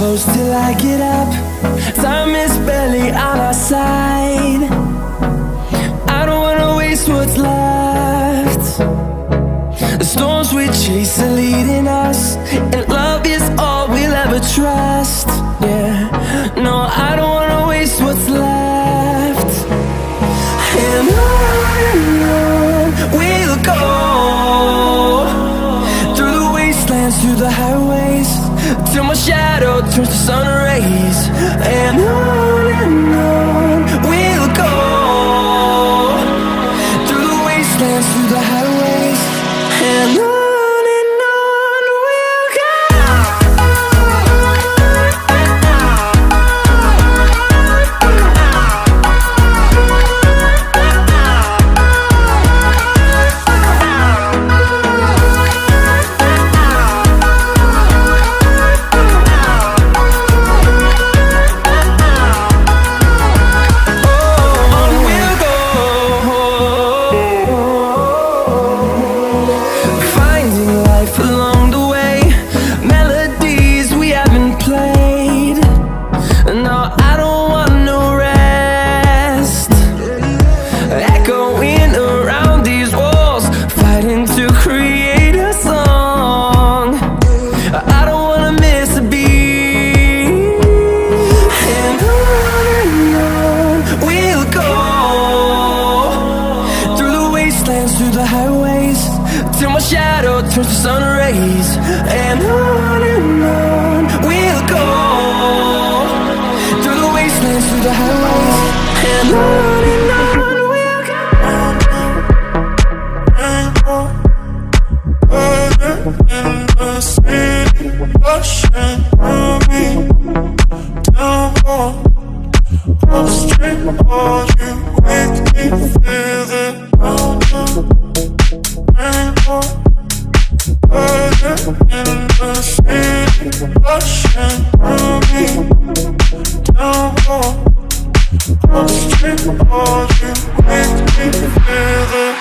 close till I get up. Time is barely on our side. I don't wanna waste what's left. The storms we chase are leading us, and love is all we'll ever trust. Yeah, no, I don't wanna waste what's left. And on we'll go, through the wastelands, through the highways, till my shadow turns to sun rays. And on we'll go, through the wastelands, through the highways, and on we'll go. Through the highways, till my shadow turns to sun rays. And on we'll go, through the wastelands, through the highways, and on we'll go. Burning in the city, rushing through me, down upstream, all you make me feel it. In the city, rushing through me, down upstream, all you make me feel it.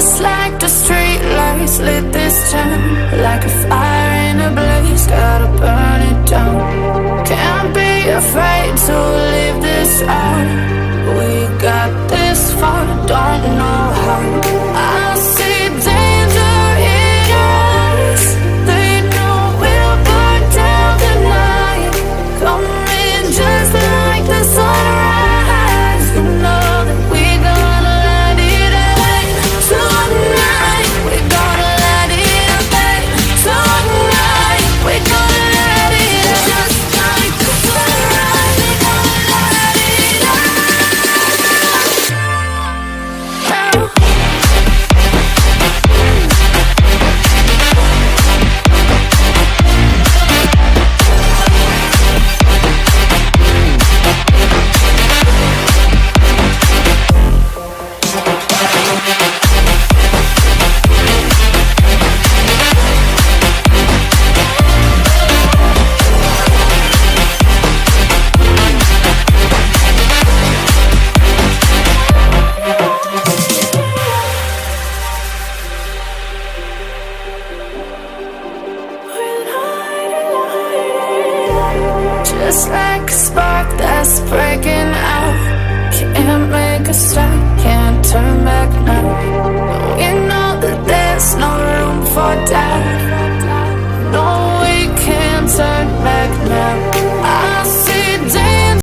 Just like the street lights lit this town, like a fire in a blaze, gotta burn it down. Can't be afraid to leave this out. We got this far, don't know how. I see danger in us. They know we'll burn down the night. Coming just like the sunrise. You know that we gonna let it out. Tonight, we gonna let it out. Tonight, we gonna let it out. Just like the sunrise, we gonna let it out. Just like a spark that's breaking out. Can't make a stop, can't turn back now.